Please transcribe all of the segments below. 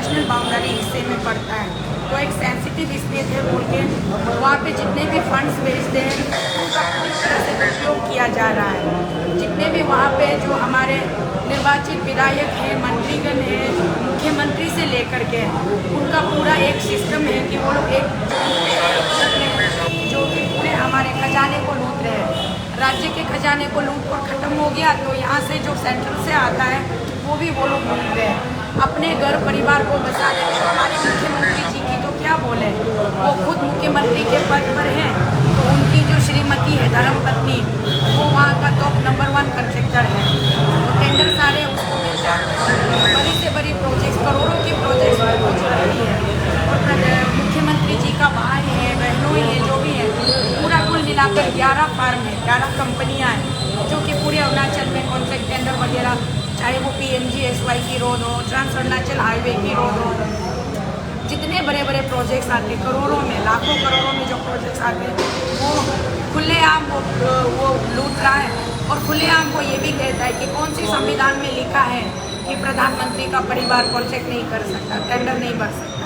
National boundary हिस्से में पड़ता है, तो एक सेंसिटिव स्पेस है बोल के वहाँ पे जितने भी फंड्स भेजते हैं उनका पूरी तरह से उपयोग किया जा रहा है। जितने भी वहाँ पे जो हमारे निर्वाचित विधायक हैं, मंत्रीगण हैं, मुख्यमंत्री से लेकर के उनका पूरा एक सिस्टम है कि वो लोग एक जो कि पूरे हमारे खजाने को लूट रहे हैं। राज्य के खजाने को लूट कर ख़त्म हो गया तो यहाँ से जो सेंट्रल से आता है वो भी वो लोग लूट रहे हैं। अपने घर परिवार को बचाने में हमारे मुख्यमंत्री जी की तो क्या बोले, वो खुद मुख्यमंत्री के पद पर हैं, तो उनकी जो श्रीमती है धर्मपत्नी वो वहाँ का टॉप नंबर 1 कंट्रैक्टर है। तो टेंडर सारे उसको मिल जाते हैं, बड़ी से बड़ी प्रोजेक्ट, करोड़ों की प्रोजेक्ट पहुँच रही है। और मुख्यमंत्री जी का भाई है, बहनों ही है, जो भी है, पूरा कुल मिलाकर 11 फार्म है, 11 कंपनियाँ हैं जो कि पूरे अरुणाचल में कॉन्ट्रैक्ट टेंडर वगैरह, चाहे वो PMGSY की रोड हो, ट्रांस अरुणाचल हाईवे की रोड हो, जितने बड़े बड़े प्रोजेक्ट्स आते हैं, करोड़ों में, लाखों करोड़ों में जो प्रोजेक्ट्स आते हैं वो खुलेआम वो लूट रहा है। और खुलेआम वो ये भी कहता है कि कौन सी संविधान में लिखा है कि प्रधानमंत्री का परिवार कॉन्ट्रैक्ट नहीं कर सकता, टेंडर नहीं भर सकता।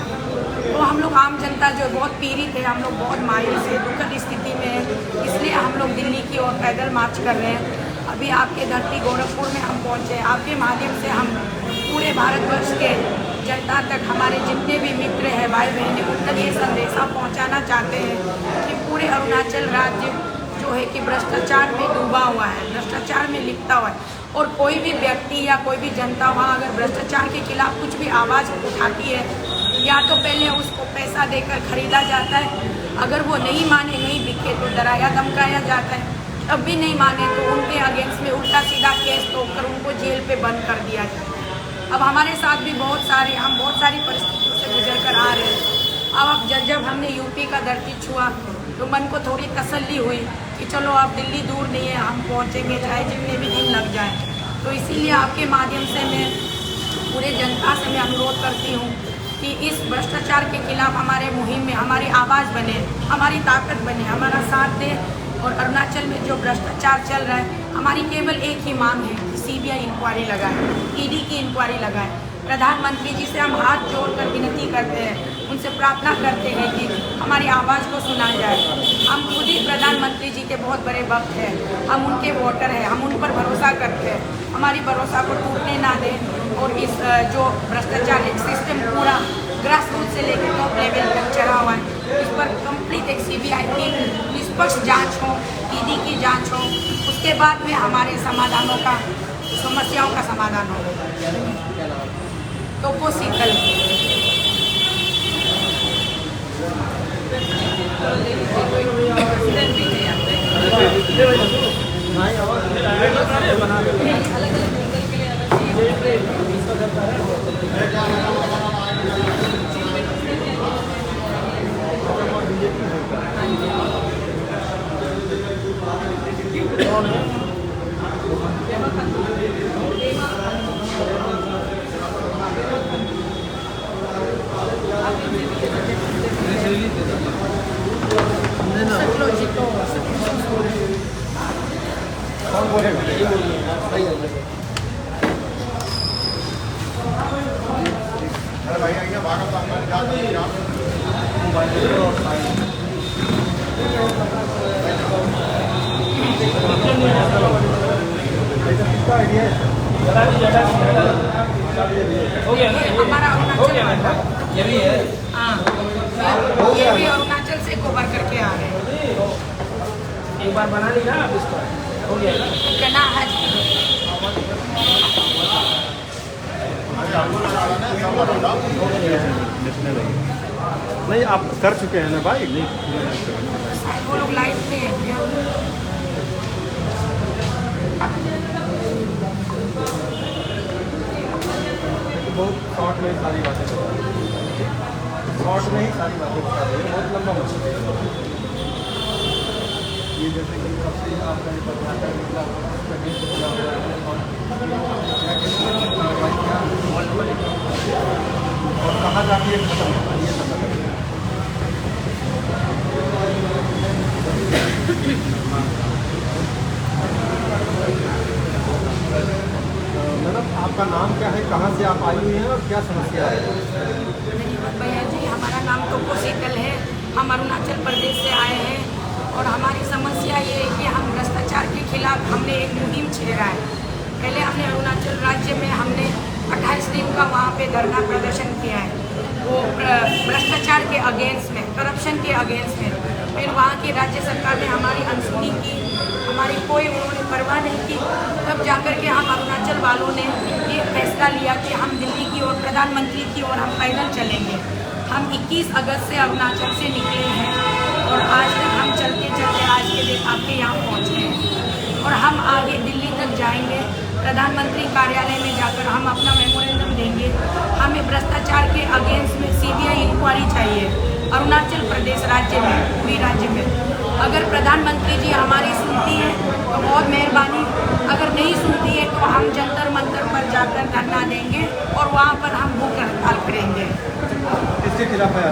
तो हम लोग आम जनता जो बहुत पीड़ित है, हम लोग बहुत मायूस है, दुखद स्थिति में है, इसलिए हम लोग दिल्ली की ओर पैदल मार्च कर रहे हैं। अभी आपके धरती गोरखपुर में हम पहुँचे, आपके माध्यम से हम पूरे भारतवर्ष के जनता तक, हमारे जितने भी मित्र हैं, भाई बहन, उन तक ये संदेशा पहुँचाना चाहते हैं कि पूरे अरुणाचल राज्य जो है कि भ्रष्टाचार में डूबा हुआ है, भ्रष्टाचार में लिपटा हुआ है। और कोई भी व्यक्ति या कोई भी जनता वहाँ अगर भ्रष्टाचार के खिलाफ कुछ भी आवाज़ उठाती है, या तो पहले उसको पैसा देकर खरीदा जाता है, अगर वो नहीं माने, नहीं बिके तो डराया धमकाया जाता है, तब भी नहीं माने तो उनके अगेंस्ट में उल्टा सीधा केस ठोककर उनको जेल पे बंद कर दिया जाता है। अब हमारे साथ भी हम बहुत सारी परिस्थितियों से गुजर कर आ रहे हैं। अब जब हमने यूपी का धरती छुआ तो मन को थोड़ी तसल्ली हुई कि चलो अब दिल्ली दूर नहीं है, हम पहुँचेंगे चाहे जितने भी दिन लग जाए। तो इसीलिए आपके माध्यम से मैं पूरे जनता से मैं अनुरोध करती हूँ कि इस भ्रष्टाचार के खिलाफ हमारे मुहिम में हमारी आवाज़ बने, हमारी ताकत बने, हमारा साथ दे। और अरुणाचल में जो भ्रष्टाचार चल रहा है, हमारी केवल एक ही मांग है कि CBI इंक्वायरी लगाए, ED की इंक्वायरी लगाए। प्रधानमंत्री जी से हम हाथ जोड़कर विनती करते हैं, उनसे प्रार्थना करते हैं कि हमारी आवाज़ को सुना जाए। हम खुद ही प्रधानमंत्री जी के बहुत बड़े भक्त हैं, हम उनके वोटर हैं, हम उन पर भरोसा करते हैं, हमारी भरोसा को टूटने ना दें। और इस जो भ्रष्टाचार एक सिस्टम पूरा ग्रास रूट से लेकर टॉप लेवल तक चला हुआ है, इस पर कंप्लीट एक CBI की निष्पक्ष जांच हो, ED की जांच हो, उसके बाद में हमारे समाधानों का, समस्याओं का समाधान हो। तो वो शीतल कौन बोलेगा? अरे भाई आइए, भागा तो अंदर जा किसका आइडिया है? हमारा अरुणाचल, ये भी है। हाँ, ये भी अरुणाचल से गोबर करके आ रहे हैं। एक बार बना ली ना आप इसको, हो गया ना? कहना है नहीं, आप कर चुके हैं ना भाई? वो लोग लाइव पे हैं। बहुत शॉर्ट में सारी बातें बता रही है, शॉर्ट में ही सारी बातें बता रही है, बहुत लंबा मसला है ये। जैसे कि कब से आपका पत्रकार निकला, उसका केस खुला हुआ है और कहाँ जाती है खत्म होता है, ये सब बता। मैडम आपका नाम क्या है, कहाँ से आप आई हुई हैं और क्या समस्या है? भैया जी, हमारा नाम तो कोशिकल है। हम अरुणाचल प्रदेश से आए हैं और हमारी समस्या ये है कि हम भ्रष्टाचार के खिलाफ हमने एक मुहिम छेड़ा है। पहले हमने अरुणाचल राज्य में हमने 28 दिन का वहाँ पे धरना प्रदर्शन किया है, वो भ्रष्टाचार के अगेंस्ट में, करप्शन के अगेंस्ट में। फिर वहाँ की राज्य सरकार ने हमारी अनसुनी की, हमारी कोई उन्होंने परवाह नहीं की। तब जाकर के हम अरुणाचल वालों ने ये फैसला लिया कि हम दिल्ली की ओर, प्रधानमंत्री की ओर हम पैदल चलेंगे। हम 21 अगस्त से अरुणाचल से निकले हैं और आज तक हम चलते चलते आज के दिन आपके यहाँ पहुँचे हैं और हम आगे दिल्ली तक जाएंगे। प्रधानमंत्री कार्यालय में जाकर हम अपना मेमोरेंडम देंगे। हमें भ्रष्टाचार के अगेंस्ट में CBI इंक्वायरी चाहिए अरुणाचल प्रदेश राज्य में, पूरी राज्य में। अगर प्रधानमंत्री जी हमारी सुनती है तो बहुत मेहरबानी, अगर नहीं सुनती है तो हम जंतर मंतर पर जाकर धरना देंगे और वहाँ पर हम भूख हड़ताल करेंगे। किसके खिलाफ है?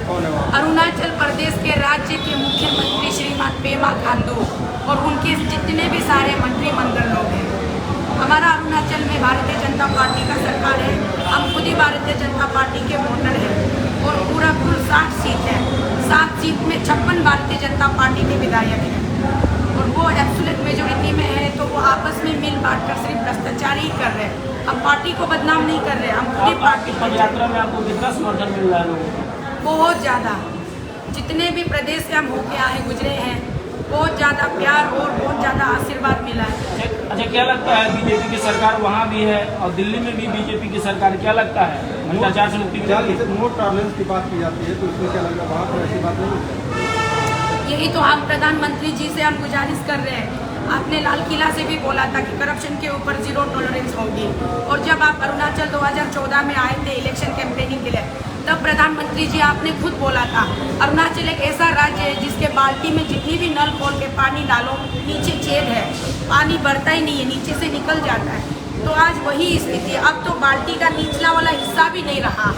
कौन है वहाँ? अरुणाचल प्रदेश के राज्य के मुख्यमंत्री श्रीमान पेमा खांडू और उनके जितने भी सारे मंत्रिमंडल लोग हैं। हमारा अरुणाचल में भारतीय जनता पार्टी का सरकार है, हम खुद ही भारतीय जनता पार्टी के वोटर हैं और पूरा कुल 60 सीट है। 7 सीट में 56 भारतीय जनता पार्टी के विधायक हैं और वो एब्सोल्यूट मेजोरिटी में है, तो वो आपस में मिल बांट कर सिर्फ भ्रष्टाचार ही कर रहे हैं। हम पार्टी को बदनाम नहीं कर रहे, हम पूरी पार्टी पद यात्रा में आपको कितना समर्थन मिल रहा है लोगों को? बहुत ज़्यादा, जितने भी प्रदेश से हम होके आए गुजरे हैं, बहुत ज़्यादा प्यार और बहुत ज़्यादा आशीर्वाद मिला है। अच्छा, क्या लगता है बीजेपी की सरकार वहाँ भी है और दिल्ली में भी बीजेपी की सरकार, क्या लगता है भ्रष्टाचार से मुक्ति मिलेगी? नो टॉलरेंस की बात की जाती है, तो इसमें क्या लगता है वहाँ पर ऐसी बात नहीं है? यही तो हम प्रधानमंत्री जी से हम गुजारिश कर रहे हैं। आपने लाल किला से भी बोला था कि करप्शन के ऊपर 0 टॉलरेंस होगी, और जब आप अरुणाचल 2014 में आए थे इलेक्शन कैंपेनिंग के लिए, तब प्रधानमंत्री जी आपने खुद बोला था अरुणाचल एक ऐसा राज्य है जिसके बाल्टी में जितनी भी नल खोल के पानी डालो नीचे छेद है, पानी बढ़ता ही नहीं है, नीचे से निकल जाता है। तो आज वही स्थिति है। अब तो बाल्टी का निचला वाला हिस्सा भी नहीं रहा,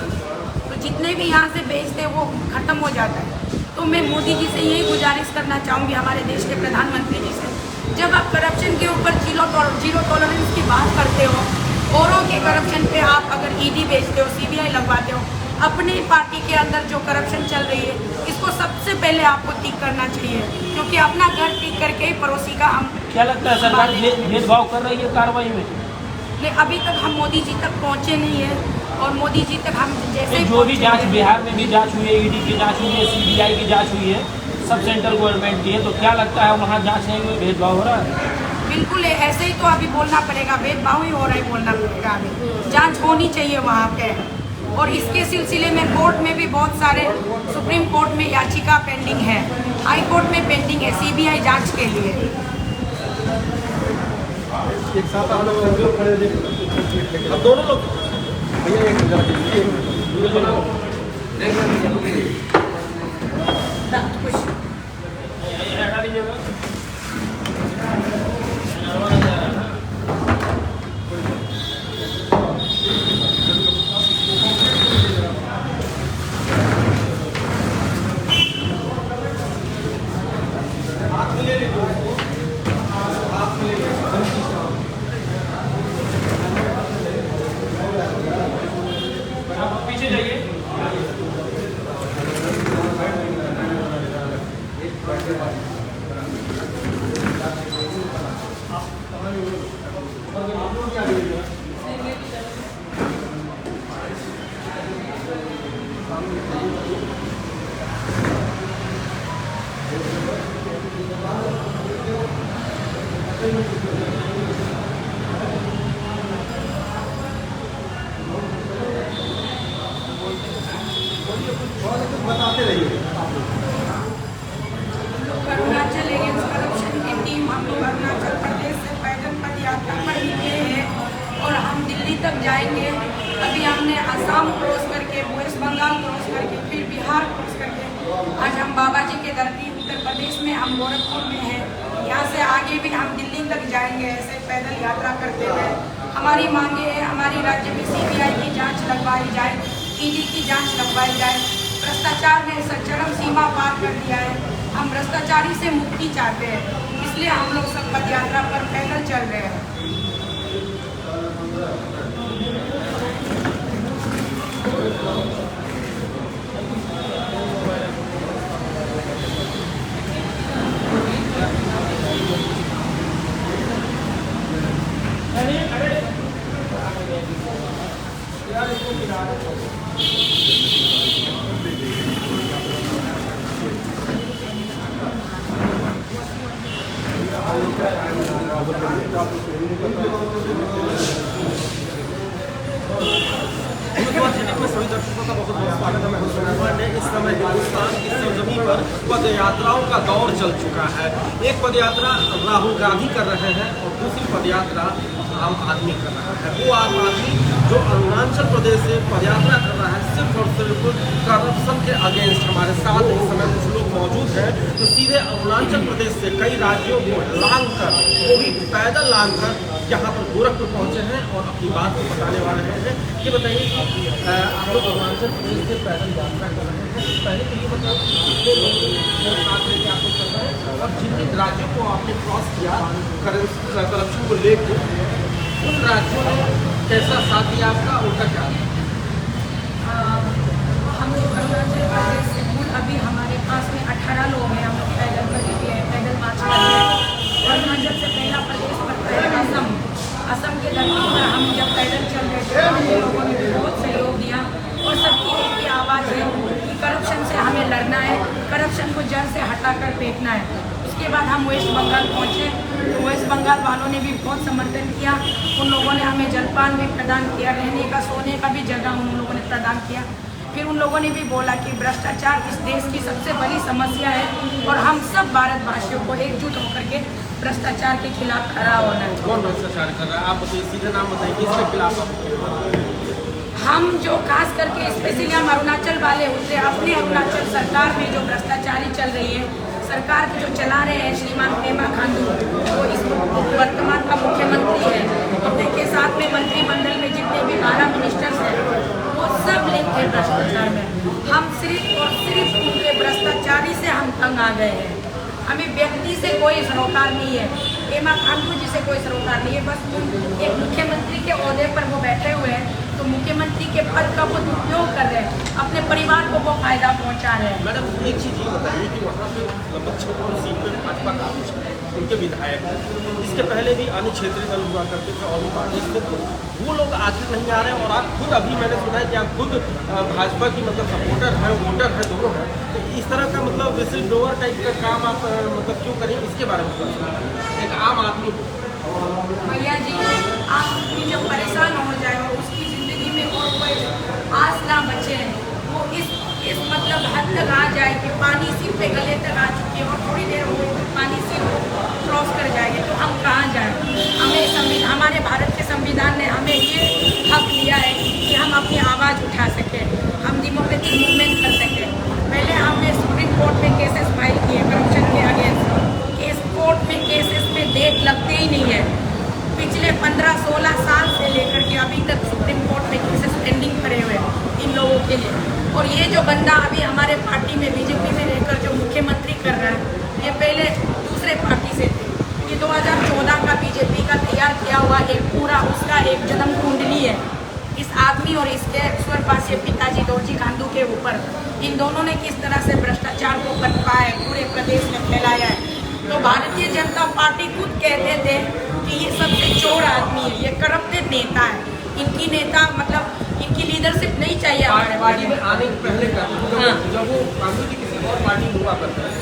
तो जितने भी यहाँ से बेचते हैं वो खत्म हो जाता है। तो मैं मोदी जी से यही गुजारिश करना चाहूँगी, हमारे देश के प्रधानमंत्री जी से, जब आप करप्शन के ऊपर 0 टॉलरेंस की बात करते हो, औरों के करप्शन पे आप अगर ED भेजते हो, CBI लगवाते हो, अपनी पार्टी के अंदर जो करप्शन चल रही है इसको सबसे पहले आपको ठीक करना चाहिए, क्योंकि अपना घर ठीक करके ही पड़ोसी का हम। क्या लगता है सरकार भेदभाव कर रही है कार्रवाई में? लेकिन अभी तक हम मोदी जी तक पहुँचे नहीं है और मोदी जी तक हम जैसे जो भी जांच, बिहार में भी जांच हुई है, ED की जांच हुई है, CBI की जांच हुई है, सब सेंट्रल गवर्नमेंट की है, तो क्या लगता है वहाँ जांच नहीं हुई, भेदभाव हो रहा है? बिल्कुल है, ऐसे ही तो अभी बोलना पड़ेगा, भेदभाव ही हो रहा है, बोलना पड़ेगा। अभी जांच होनी चाहिए वहाँ पे, और इसके सिलसिले में कोर्ट में भी बहुत सारे, सुप्रीम कोर्ट में याचिका पेंडिंग है, हाई कोर्ट में पेंडिंग है CBI जांच के लिए। एक साथ आप लोग खड़े देखिए, अब दोनों लोग भैया एक पीछे जाइए। बताते रहिए। अरुणाचल अगेंस्ट करप्शन की टीम, हम लोग अरुणाचल प्रदेश से पैदल पद यात्रा पर निकले हैं और हम दिल्ली तक जाएंगे। अभी हमने असम क्रॉस करके, वेस्ट बंगाल क्रॉस करके, फिर बिहार क्रॉस करके आज हम बाबा जी के धरती उत्तर प्रदेश में, हम गोरखपुर में हैं। यहाँ से आगे भी हम दिल्ली तक जाएंगे ऐसे पैदल यात्रा करते हुए। हमारी मांगे है, हमारी राज्य में CBI की जाँच लगवाई जाए, ED की जाँच लगवाई जाए। भ्रष्टाचार ने चरम सीमा पार कर दिया है, हम भ्रष्टाचारी से मुक्ति चाहते हैं, इसलिए हम लोग सब पद यात्रा पर पैदल चल रहे हैं। सभी दर्शकों का बहुत बहुत स्वागत है। मैं इस समय हिंदुस्तान की सरजमी पर पद यात्राओं का दौर चल चुका है। एक पद यात्रा राहुल गांधी कर रहे हैं और दूसरी पद यात्रा आम आदमी कर रहा है। वो आम आदमी जो अरुणाचल प्रदेश से पदयात्रा कर रहा है सिर्फ और सिर्फ करप्शन के अगेंस्ट। हमारे साथ इस समय कुछ लोग मौजूद हैं जो सीधे अरुणाचल प्रदेश से कई राज्यों को लांग कर, वो भी पैदल लांग कर यहाँ पर गोरखपुर पहुँचे हैं और अपनी बात को बताने वाले हैं। ये बताइए आप लोग अरुणाचल प्रदेश से पैदल यात्रा कर रहे हैं, पहले तो ये बताओ कितने लोग साथ लेके आप लोग कर रहे हैं और जिन जिन राज्यों को आपने क्रॉस किया करप्शन को लेकर, उन राज्यों ने कैसा साथ दिया आपका, उनका क्या? हम लोग अरुणाचल प्रदेश से मूल अभी हमारे पास में 18 लोग हैं। हम लोग पैदल कर लिए हैं, पैदल मार्च कर रहे हैं। अरुणाचल से पहला प्रदेश पड़ता है असम। असम के धरती पर हम जब पैदल चल रहे थे हम लोगों ने बहुत सहयोग दिया और सबकी एक ही आवाज़ है कि करप्शन से हमें लड़ना है, करप्शन को जड़ से हटाकर फेंकना है। उसके बाद हम वेस्ट बंगाल पहुँचे तो वेस्ट बंगाल वालों ने भी बहुत समर्थन किया। उन लोगों ने हमें जलपान भी प्रदान किया, रहने का सोने का भी जगह उन लोगों ने प्रदान किया। फिर उन लोगों ने भी बोला कि भ्रष्टाचार इस देश की सबसे बड़ी समस्या है और हम सब भारतवासियों को एकजुट होकर के भ्रष्टाचार के खिलाफ खड़ा होना है। कौन भ्रष्टाचार कर रहा है आप बताइए, सीधे नाम बताइए किसके खिलाफ आप? हम जो खास करके स्पेशली हम अरुणाचल वाले होते हैं, अपने अरुणाचल सरकार में जो भ्रष्टाचारी चल रही है, सरकार के जो चला रहे हैं श्रीमान पेमा खांडू, वो इस वर्तमान का मुख्यमंत्री है। उनके साथ में मंत्रिमंडल में जितने भी 12 मिनिस्टर्स हैं वो सब लिंक है भ्रष्टाचार में। हम सिर्फ और सिर्फ उनके भ्रष्टाचारी से हम तंग आ गए हैं। हमें व्यक्ति से कोई सरोकार नहीं है, पेमा खांडू जी से कोई सरोकार नहीं है। बस एक मुख्यमंत्री के ओहदे पर वो बैठे हुए हैं तो मुख्यमंत्री के पद का वो दुरुपयोग कर रहे हैं, अपने परिवार को वो फायदा पहुंचा रहे हैं। मैडम एक चीज़ ये बताइए कि वहाँ पे लगभग 56 सीट पे भाजपा काबिज है, उनके विधायक हैं। इसके पहले भी अन्य क्षेत्रीय दल हुआ करते थे और भी पार्टी थे, तो वो लोग आखिर नहीं आ रहे हैं। और आप खुद अभी मैंने सुना है कि आप खुद भाजपा की मतलब सपोर्टर हैं, वोटर हैं, दोनों हैं। तो इस तरह का मतलब विसिल ब्लोअर टाइप का काम आप मतलब क्यों करें, इसके बारे में एक आम आदमी भैया जी, आप जब परेशान हो जाए और उसकी ज़िंदगी में और कोई आस ना बचे, वो इस मतलब हद तक आ जाए कि पानी सिर पे गले तक आ चुकी है और थोड़ी देर हो गई तो पानी सिर क्रॉस कर जाएगी, तो हम कहाँ जाएँ? हमें हमारे भारत के संविधान ने हमें ये हक दिया है कि हम अपनी आवाज़ उठा सकें, हम डेमोक्रेटिक मूवमेंट कर सकें। पहले हमने सुप्रीम कोर्ट में केसेस फाइल किए करप्शन के अगेंस्ट। कोर्ट में केसेस में डेट लगते ही नहीं है। पिछले 15-16 साल से लेकर के अभी तक सुप्रीम कोर्ट में केसेस पेंडिंग खड़े हुए हैं इन लोगों के लिए। और ये जो बंदा अभी हमारे पार्टी में बीजेपी में रहकर जो मुख्यमंत्री कर रहा है, ये पहले दूसरे पार्टी से थे। ये 2014 का बीजेपी का तैयार किया हुआ एक पूरा उसका एक जन्म कुंडली है इस आदमी और इसके स्वर्गवासी पिताजी दोरजी खांडू के ऊपर। इन दोनों ने किस तरह से भ्रष्टाचार को बनपाया है, पूरे प्रदेश में फैलाया है। तो भारतीय जनता पार्टी खुद कहते थे कि ये सबसे चोर आदमी है, ये करप्टेड नेता है, इनकी नेता मतलब इनकी लीडरशिप नहीं चाहिए हमारे पार्टी में आने के पहले का जब वो गांधी जी किसी और पार्टी में हुआ करते हैं,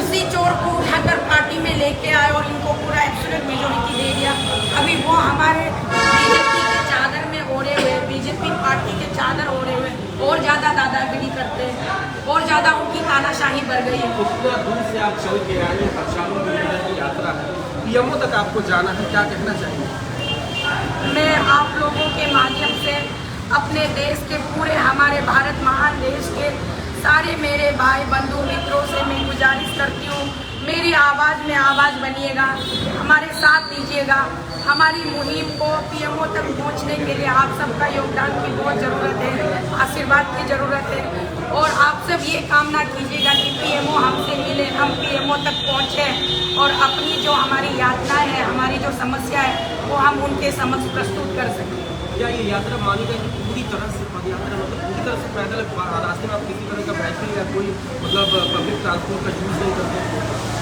उसी चोर को उठाकर पार्टी में लेके आए और इनको पूरा एब्सोल्यूट मेजोरिटी दे दिया। अभी वो हमारे बीजेपी के चादर में ओढ़े हुए, बीजेपी पार्टी के चादर ओढ़े हुए और ज़्यादा दादागिरी करते हैं और ज़्यादा उनकी तानाशाही बढ़ गई है। उतना दूर से आप चल के आए, हर्षालों की यात्रा है, पीएमओ तक आपको जाना है, क्या कहना चाहिए? मैं आप लोगों के माध्यम से अपने देश के पूरे हमारे भारत महान देश के सारे मेरे भाई बंधु मित्रों से मैं गुजारिश करती हूँ, मेरी आवाज़ में आवाज़ बनिएगा, हमारे साथ दीजिएगा। हमारी मुहिम को पीएमओ तक पहुंचने के लिए आप सबका योगदान की बहुत ज़रूरत है, आशीर्वाद की ज़रूरत है। और आप सब ये कामना कीजिएगा कि पीएमओ हमसे मिले, हम पीएमओ तक पहुँचें और अपनी जो हमारी यातनाएँ हैं, हमारी जो समस्या है वो हम उनके समक्ष प्रस्तुत कर सकें। क्या ये यात्रा मानेगा कि पूरी तरह से पद यात्रा मतलब पूरी तरह से पैदल रास्ते में आप किसी तरह का बाइकिंग या कोई मतलब पब्लिक ट्रांसपोर्ट का यूज़ नहीं करते?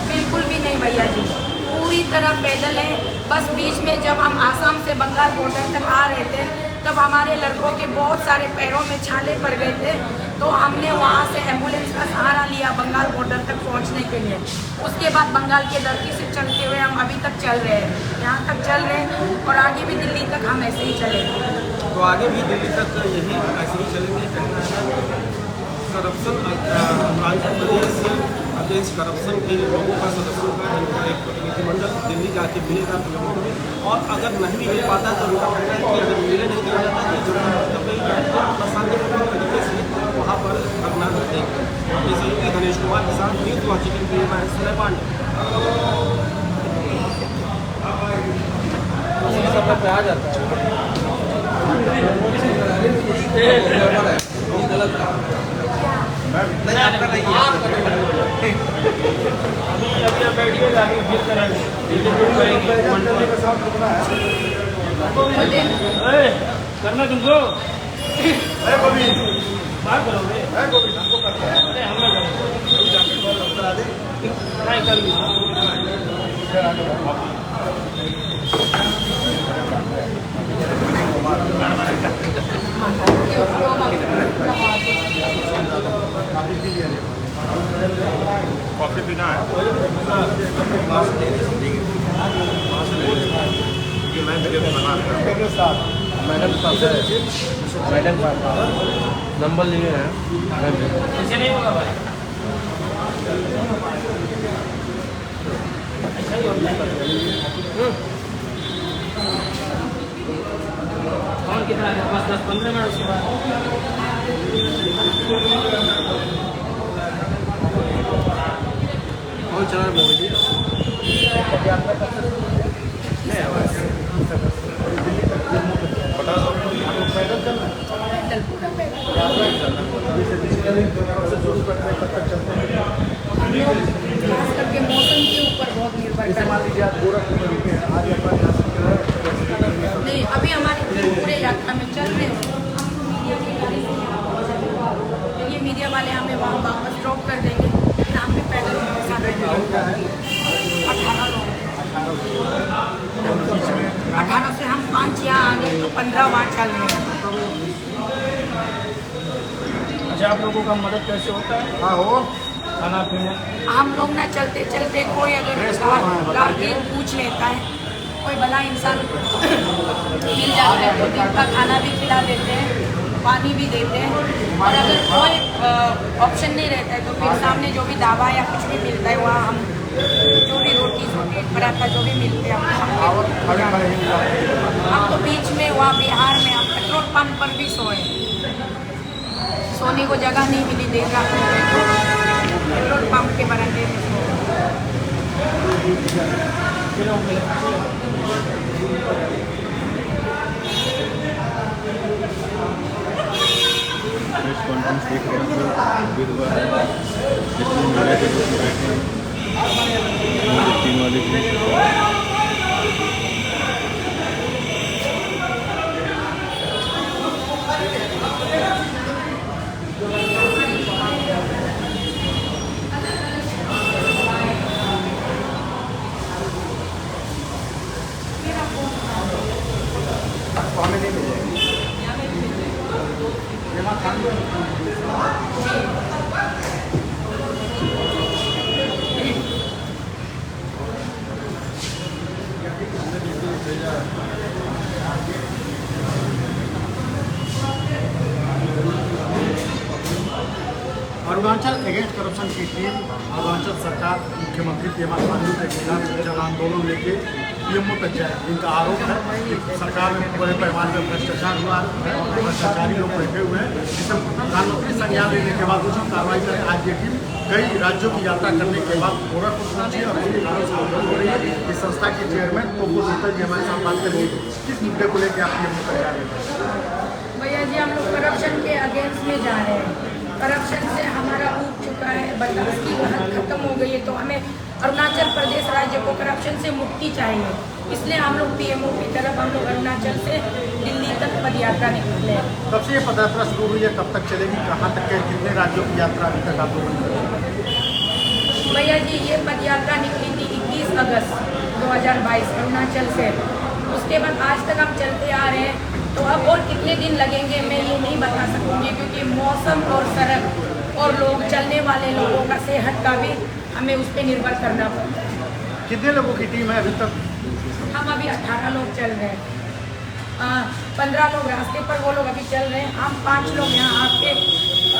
बिल्कुल भी नहीं भैया जी, पूरी तरह पैदल है। बस बीच में जब हम आसाम से बंगाल बॉर्डर तक आ रहे थे तब हमारे लड़कों के बहुत सारे पैरों में छाले पड़ गए थे, तो हमने वहाँ से एम्बुलेंस का सहारा लिया बंगाल बॉर्डर तक पहुँचने के लिए। उसके बाद बंगाल की धरती से चलते हुए हम अभी तक चल रहे हैं, यहाँ तक चल रहे हैं और आगे भी दिल्ली तक हम ऐसे ही चलेंगे। तो आगे भी दिल्ली तक यही ऐसे ही चलेंगे। Corruption Arunachal Pradesh against corruption के लोगों का सदस्यों का एक प्रतिनिधिमंडल दिल्ली जाके मिलेगा लोगों में, और अगर नहीं भी मिल पाता तो उनका कहना है कि अगर मिले नहीं दिया जाता तो जो शांतिपूर्ण तरीके से वहाँ पर धरना देंगे। इस सहयोगी गणेश कुमार के साथ न्यूज़ वॉचिंग के लिए मैं सुनय पांडे। आ जाता करना तुमको बात करोगे नहीं कॉफी पीना है ये मैं वीडियो में बना रहा हूँ। मैडम का नंबर लिए हैं, ऐसे नहीं होगा भाई, ऐसा ही होता है। कौन कितना है? 10-15 मिनट उसके बाद कौन चला रहा है? खास करके मौसम के ऊपर बहुत निर्भर करता है। नहीं, अभी हमारे पूरे यात्रा में चल रहे हैं, ये मीडिया वाले हमें वहाँ वापस ड्रॉप कर देंगे, फिर हम भी पैदल 18 से हम 5 यहाँ आने तो 15 वहाँ चल रहे हैं। अच्छा, आप लोगों का मदद कैसे होता है? हाँ हो खाना पीना हम लोग ना चलते चलते कोई अगर गाड़ी पूछ लेता है, कोई भला इंसान मिल जाता है तो दिन का खाना भी खिला देते हैं, पानी भी देते हैं, और अगर कोई ऑप्शन नहीं रहता है तो फिर सामने जो भी दवा या कुछ भी मिलता है वहाँ हम जो भी रोटी पराठा जो भी मिलते हैं हम तो बीच में वहाँ बिहार में हम पेट्रोल पंप पर भी सोए, सोने को जगह नहीं मिली देर रात में पेट्रोल पंप के बरामदे में प्रेस कॉन्फ्रेंस देख रहे हैं जिसमें नारे के लोग बैठे हैं 3 वाले अरुणाचल अगेंस्ट करप्शन की टीम अरुणाचल सरकार मुख्यमंत्री पेमा खांडू के खिलाफ जन आंदोलन लेके पीएमओ तक जाए। इनका आरोप है कि सरकार में बड़े पैमाने पर भ्रष्टाचार हुआ है और भ्रष्टाचारी लोग बैठे हुए हैं, जिसे प्रधानमंत्री संज्ञान लेने के बाद उचित कार्रवाई करें। आज ये टीम कई राज्यों की यात्रा करने के बाद गोरखपुर पहुंची और उसके कारण से आंदोलन हो रही है। इस संस्था के चेयरमैन पप्पू दत्ता जी हमारे साथ बात करेंगे। किस मुद्दे को लेकर आप पीएमओ तक जा रहे हैं? भैया जी, हम लोग करप्शन के अगेंस्ट में जा रहे हैं। करप्शन से हमारा ऊब चुका है, बर्दाश्त की हद खत्म हो गई है, तो हमें अरुणाचल प्रदेश राज्य को करप्शन से मुक्ति चाहिए। इसलिए हम लोग पीएमओ की तरफ हम लोग अरुणाचल से दिल्ली तक पद यात्रा निकले। कब से ये पदयात्रा शुरू हुई है, कब तक चलेगी, कहाँ तक है, कितने राज्यों की यात्रा अभी तक आप लोगों ने? भैया जी, ये पद यात्रा निकली थी 21 अगस्त 2022 अरुणाचल से। उसके बाद आज तक हम चलते आ रहे हैं। तो अब और कितने दिन लगेंगे मैं ये नहीं बता सकूँगी, क्योंकि मौसम और सड़क और लोग चलने वाले लोगों का सेहत का भी हमें उस पर निर्भर करना पड़ता है। कितने लोगों की टीम है अभी तक? हम अभी 18 लोग चल रहे हैं, 15 लोग रास्ते पर, वो लोग अभी चल रहे हैं। हम 5 लोग यहाँ आपके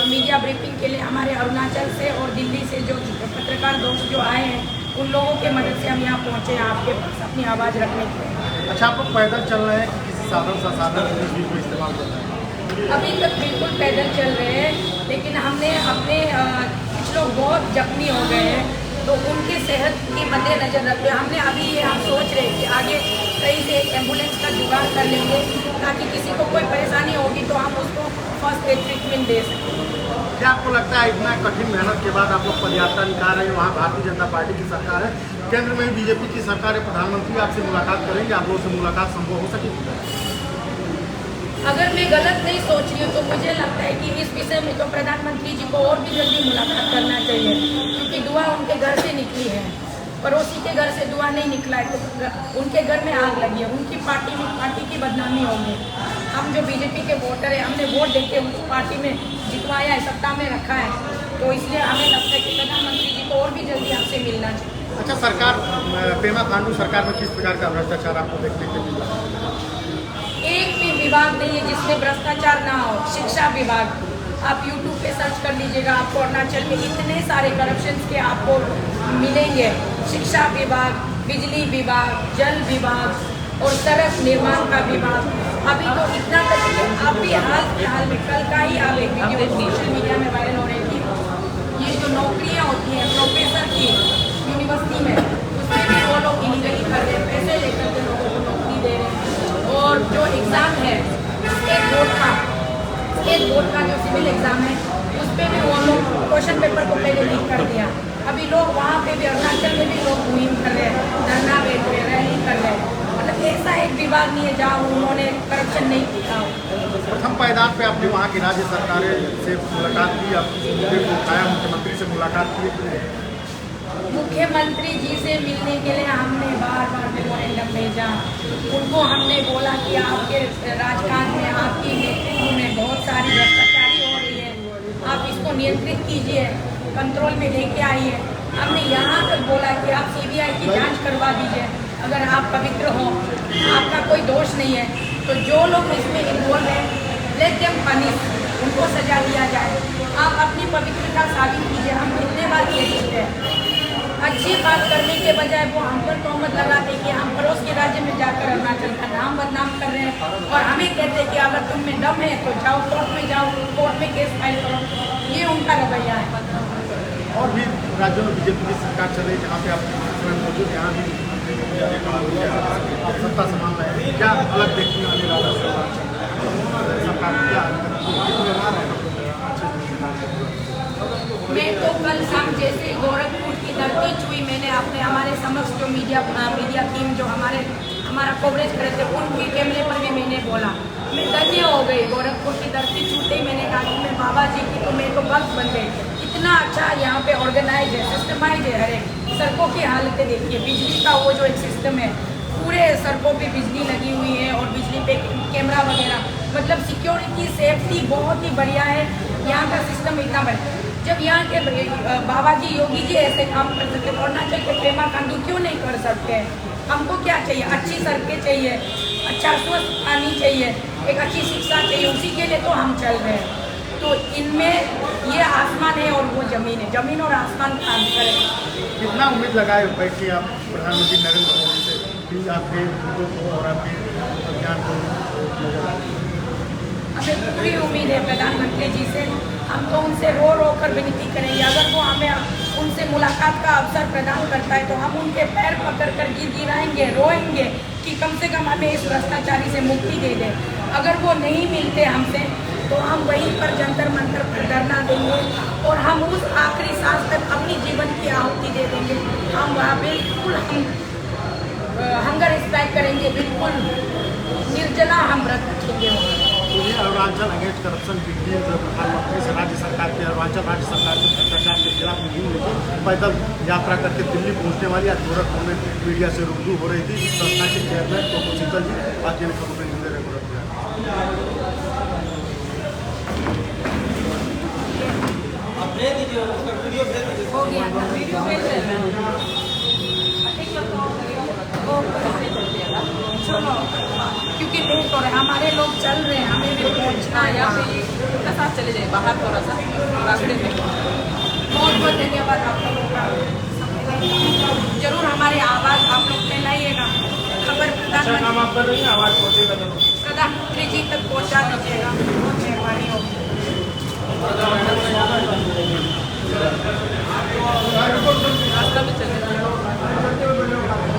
मीडिया ब्रीफिंग के लिए हमारे अरुणाचल से और दिल्ली से जो पत्रकार दोस्त जो आए हैं उन लोगों के मदद से हम यहाँ पहुँचे हैं आपके पास अपनी आवाज़ रखने के लिए। अच्छा, आप लोग पैदल चल रहे हैं कि किसी साधन इस बीच में इस्तेमाल कर रहे हैं? अभी तक बिल्कुल पैदल चल रहे हैं, लेकिन हमने अपने कुछ लोग बहुत जख्मी हो गए हैं तो उनके सेहत के मद्देनजर रखते हमने अभी ये हम सोच रहे कि आगे कहीं से एक एम्बुलेंस का जुगाड़ कर लेंगे ताकि किसी को कोई परेशानी होगी तो हम उसको फर्स्ट एड ट्रीटमेंट दे सकें। क्या आपको लगता है इतना कठिन मेहनत के बाद आप लोग पदयात्रा निकाल रहे हैं, वहाँ भारतीय जनता पार्टी की सरकार है, केंद्र में बीजेपी की सरकार है, प्रधानमंत्री आपसे मुलाकात करेंगे, आप लोगों से मुलाकात संभव हो सकेगी? अगर मैं गलत नहीं सोच रही हूँ तो मुझे लगता है कि इस विषय में तो प्रधानमंत्री जी को और भी जल्दी मुलाकात करना चाहिए, क्योंकि दुआ उनके घर से निकली है, पड़ोसी के घर से दुआ नहीं निकला है तो उनके घर में आग लगी है, उनकी पार्टी की बदनामी होगी। हम जो बीजेपी के वोटर हैं, हमने वोट देके उस पार्टी में जितवाया है, सत्ता में रखा है, तो इसलिए हमें लगता है कि प्रधानमंत्री जी को और भी जल्दी हमसे मिलना चाहिए। अच्छा, सरकार पेमा खांडू सरकार में किस प्रकार का भ्रष्टाचार आपको देखने को मिला? एक भी विभाग नहीं है जिसमें भ्रष्टाचार ना हो। शिक्षा विभाग, आप YouTube पे सर्च कर लीजिएगा, आपको अरुणाचल में इतने सारे करप्शन के आपको मिलेंगे। शिक्षा विभाग, बिजली विभाग, जल विभाग और सड़क निर्माण का विभाग। अभी तो इतना तक कि अभी हाल में कल का ही आप एक वीडियो सोशल मीडिया में वायरल हो रही थी, ये जो नौकरियाँ होती हैं प्रोफेसर की यूनिवर्सिटी में, उसमें भी वो लोग इलीगली कर रहे हैं, पैसे लेकर के लोगों को नौकरी दे रहे हैं। और जो एग्ज़ाम है स्टेट बोर्ड का जो सिविल एग्ज़ाम है उस पर भी वो लोग क्वेश्चन पेपर को पहले लीक कर दिया। अभी लोग वहाँ पे भी अरुणाचल में भी लोग मुहिम कर रहे हैं, धरना बैठ रहे हैं, रैली कर रहे हैं। मतलब ऐसा एक विभाग नहीं है जहाँ उन्होंने करप्शन नहीं किया हो। प्रथम पायदान पे आपने वहाँ की राज्य सरकारें से मुलाकात की, आपको उठाया, मुख्यमंत्री से मुलाकात की? मुख्यमंत्री जी से मिलने के लिए हमने बार मेमोरेंडम भेजा। उनको हमने बोला कि आपके राजकाज में, आपकी नेतृत्व में बहुत सारी भ्रष्टाचारी हो रही है, आप इसको नियंत्रित कीजिए, कंट्रोल में लेके आइए। हमने यहाँ तक बोला कि आप CBI की जांच करवा दीजिए, अगर आप पवित्र हो, आपका कोई दोष नहीं है, तो जो लोग इसमें इन्वॉल्व हैं लेट देम पनिश, उनको सजा दिया जाए। आप अपनी पवित्रता साबित कीजिए। हम कितने बार केस हैं, अच्छी बात करने के बजाय वो हम पर तोहमत लगाते कि हम पड़ोस के राज्य में जाकर अरुणाचल का नाम बदनाम कर रहे हैं और हमें कहते हैं कि अगर तुम में दम है तो जाओ कोर्ट में, जाओ कोर्ट में केस फाइल करो। ये उनका रवैया है। और भी राज्यों में बीजेपी की सरकार चल रही है जहाँ पे आप मौजूद, यहाँ भी सत्ता समान है, क्या अलग देखने वाली सरकार क्या मैं तो कल शाम जैसे गोरखपुर की धरती छुई, मैंने अपने हमारे समक्ष जो मीडिया टीम जो हमारा कवरेज करे थे उनके कैमरे पर भी मैंने बोला, मैं धन्य हो गई। गोरखपुर की धरती छूते ही मैंने कहा कि मैं बाबा जी की तो मैं तो भक्त बन गई। इतना अच्छा यहाँ पे ऑर्गेनाइज है, सिस्टमाइज है। हर एक सड़कों की हालतें देखिए, बिजली का वो जो एक सिस्टम है, पूरे सड़कों पे बिजली लगी हुई है और बिजली पे कैमरा वगैरह, मतलब सिक्योरिटी सेफ्टी बहुत ही बढ़िया है। यहाँ का सिस्टम इतना बढ़िया। जब यहाँ के बाबा जी योगी जी ऐसे काम कर सकते, अरुणाचल के पेमा खांडू क्यों नहीं कर सकते? हमको क्या चाहिए? अच्छी सड़कें चाहिए, अच्छा स्वस्थ पानी चाहिए, एक अच्छी शिक्षा चाहिए, उसी के लिए तो हम चल रहे हैं। तो इनमें ये आसमान है और वो ज़मीन है, ज़मीन और आसमान का अंतर है। कितना उम्मीद लगाए बैठिए आप प्रधानमंत्री नरेंद्र मोदी से कि आपके को और आपके अभियान को? हमें पूरी उम्मीद है प्रधानमंत्री जी से। हम तो उनसे रो कर विनती करेंगे, अगर वो हमें उनसे मुलाकात का अवसर प्रदान करता है तो हम उनके पैर पकड़ कर गिराएंगे, रोएंगे कि कम से कम हमें इस भ्रष्टाचारी से मुक्ति दे दे। अगर वो नहीं मिलते हमसे तो हम वहीं पर जंतर मंतर पर धरना देंगे और हम उस आखिरी सांस तक अपनी जीवन की आहुति दे देंगे। हम वहाँ बिल्कुल हंगर स्ट्राइक करेंगे, बिल्कुल निर्जला हम व्रत रखेंगे। अरुणाचल अगेंस्ट करप्शन की टीम जो प्रधानमंत्री से राज्य सरकार के, अरुणाचल राज्य सरकार के भ्रष्टाचार के खिलाफ मुहिम लेके पैदल यात्रा करके दिल्ली पहुंचने वाली आज गोरखपुर में मीडिया से रूबरू हो रही थी। इस संस्था के चेयरमैन तो शीतल जी बाकी खबरों में भेज दीजिए, उसका वीडियो भेज दीजिए। हो गया वीडियो भेज देना। सुनो, क्योंकि लेट हो रहे हैं, हमारे लोग चल रहे हैं, हमें भी पहुँचना है यहाँ पे। उनका साथ चले जाए बाहर थोड़ा सा रास्ते में। बहुत बहुत धन्यवाद आप लोगों का। जरूर हमारी आवाज़ आप लोग फैलाइएगा, खबर अच्छा काम आप कर रही हैं, आवाज़ पहुँचेगा जरूर। प्रधानमंत्री जी तक पहुँचा दीजिएगा, बहुत मेहरबानी होगी। रास्ता में चले जाए,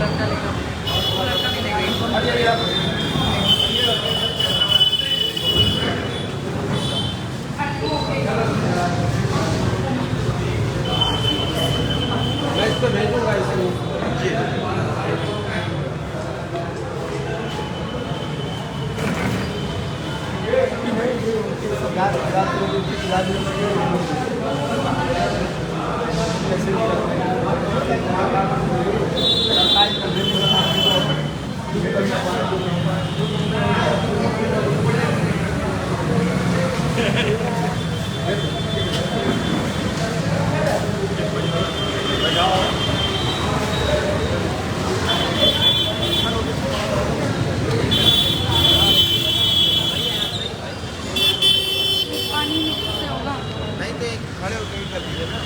लड़का लेगा, लड़का मिलेगा। मैं इसको भेजूंगा इसको। जी पानी में कैसे होगा? नहीं तो खड़े होकर ही कर दीजिए ना।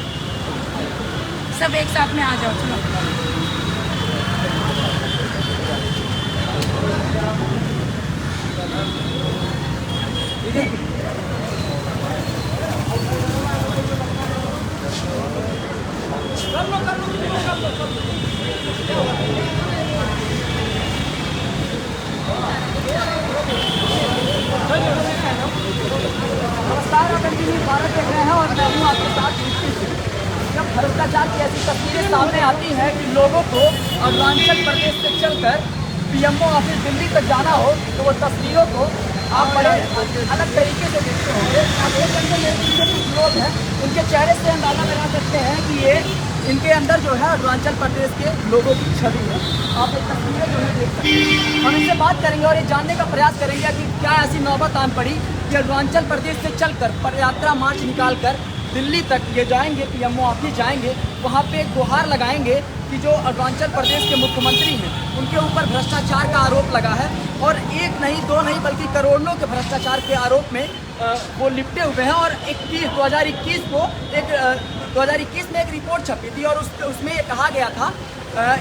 सब एक साथ में आ जाओ, चलो। नमस्कार, आप कंटिन्यू भारत देख रहे हैं और मैं हूँ आपके साथ यूपी से। जब भ्रष्टाचार की ऐसी तस्वीरें सामने आती हैं कि लोगों को अरुणाचल प्रदेश से चलकर पीएमओ ऑफिस दिल्ली तक जाना हो, तो वो तस्वीरों को आप बड़े अलग तरीके से देखते होंगे। आप एक घंटे में जो लोग हैं उनके चेहरे से अंदाजा लगा सकते हैं कि ये इनके अंदर जो है अरुणाचल प्रदेश के लोगों की छवि है। आप एक तस्वीरें जो है देख सकते हैं। हम इनसे बात करेंगे और ये जानने का प्रयास करेंगे कि क्या ऐसी नौबत आन पड़ी कि अरुणाचल प्रदेश से चलकर पदयात्रा मार्च निकालकर दिल्ली तक ये जाएंगे, पीएमओ ऑफिस जाएंगे, वहाँ पे एक गुहार लगाएंगे कि जो अरुणाचल प्रदेश के मुख्यमंत्री हैं उनके ऊपर भ्रष्टाचार का आरोप लगा है और एक नहीं दो नहीं बल्कि करोड़ों के भ्रष्टाचार के आरोप में वो लिपटे हुए हैं। और 2021 में एक रिपोर्ट छपी थी और उसमें ये कहा गया था,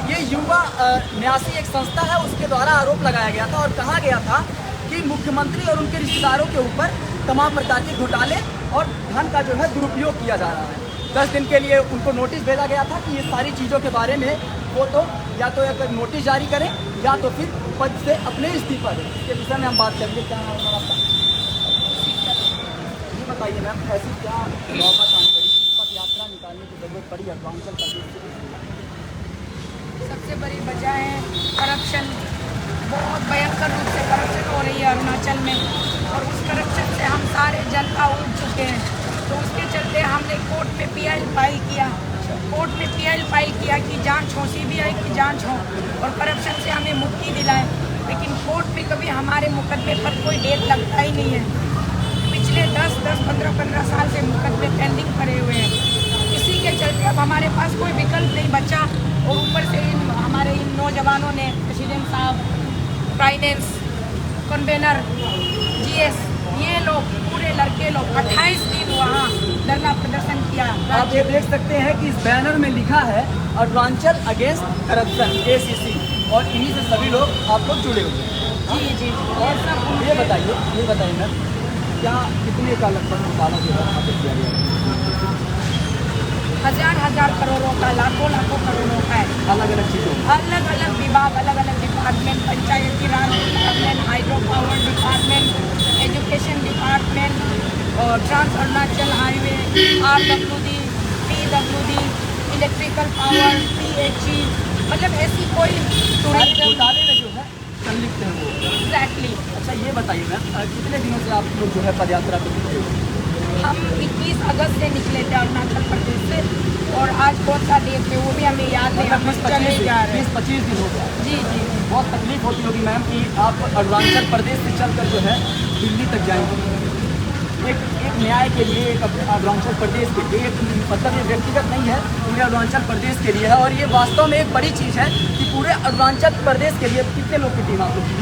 ये युवा न्यासी एक संस्था है, उसके द्वारा आरोप लगाया गया था और कहा गया था कि मुख्यमंत्री और उनके रिश्तेदारों के ऊपर तमाम प्रकार के घोटाले और धन का जो है दुरुपयोग किया जा रहा है। 10 दिन के लिए उनको नोटिस भेजा गया था कि ये सारी चीज़ों के बारे में वो तो या तो एक नोटिस जारी करें या तो फिर पद से अपने इस्तीफा दें। इसके विषय में हम बात करेंगे। क्या नाम है आपका? ये बताइए मैम, ऐसी क्या नौबत आन पड़ी, पद यात्रा निकालने की जरूरत पड़ी अरुणाचल प्रदेश से? सबसे बड़ी वजह है करप्शन। बहुत भयंकर रूप से करप्शन हो रही है अरुणाचल में और उस करप्शन से हम सारे जनता उठ चुके हैं। तो उसके चलते हमने कोर्ट में पीआई फाइल किया, कि जांच हो, सीबीआई की जांच हो और करप्शन से हमें मुक्ति दिलाए। लेकिन कोर्ट में कभी हमारे मुकदमे पर कोई डेट लगता ही नहीं है। पिछले 10-15 साल से मुकदमे पेंडिंग पड़े हुए हैं। इसी के चलते अब हमारे पास कोई विकल्प नहीं बचा और ऊपर से हमारे इन नौजवानों ने प्रेसिडेंट साहब, फाइनेंस कन्वेनर, जीएस, ये लोग पूरे लड़के लोग 28 दिन वहाँ धरना प्रदर्शन किया। आप ये देख सकते हैं कि इस बैनर में लिखा है अरुणाचल अगेंस्ट करप्शन ACC और इन्हीं से सभी लोग आप लोग जुड़े हुए हैं। जी और ये बताइए मैम, क्या कितने का लगभग सालों के बाद यहाँ पे किया गया? हजार करोड़ों का, लाखों करोड़ों का है। अलग अलग चीज़ों अलग अलग विभाग, अलग अलग department, Panchayati Raj department, hydro power department, education department और trans Arunachal highway, RWD, PWD, electrical power, PHE, मतलब ऐसी कोई घोटाले में जो है संलिप्त है वो। एग्जैक्टली। अच्छा ये बताइए मैम, कितने दिनों से आप लोग जो है पदयात्रा पे निकले हुए? हम 21 अगस्त से निकले थे अरुणाचल प्रदेश से और आज कौन सा डेट है वो भी हमें याद नहीं, हम चले जा रहे हैं। 20-25 दिन हो गया। जी। बहुत तकलीफ होती होगी मैम कि आप अरुणाचल प्रदेश से चलकर जो है दिल्ली तक जाएंगे। एक न्याय के लिए, एक अरुणाचल प्रदेश के लिए, मतलब ये व्यक्तिगत नहीं है, पूरे अरुणाचल प्रदेश के लिए है। और ये वास्तव में एक बड़ी चीज़ है कि पूरे अरुणाचल प्रदेश के लिए कितने लोग की टीम आप लोग की?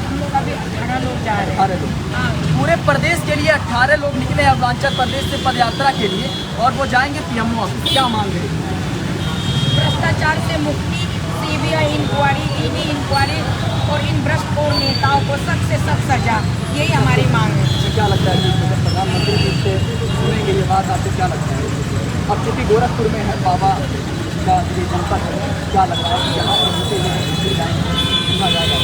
हम लोग अभी 18 लोग जा रहे हैं। 18 लोग पूरे प्रदेश के लिए 18 लोग निकले अरुणाचल प्रदेश से पदयात्रा के लिए, और वो जाएंगे पीएमओ ऑफिस। क्या मांग रहे हैं? भ्रष्टाचार से मुक्ति, सीबीआई इंक्वायरी, ईडी इंक्वायरी और इन भ्रष्टखोर नेताओं को सख्त से सख्त सजा, यही हमारी मांग है। तो क्या लगता है कि जब प्रधानमंत्री जी से सुनेंगे ये बात, आपको क्या लगता है? अब चूँकि गोरखपुर में है बाबा का ये जनपद है, क्या लग रहा है कि यहाँ पर दूसरे लोग जाएंगे, सुना जाएगा?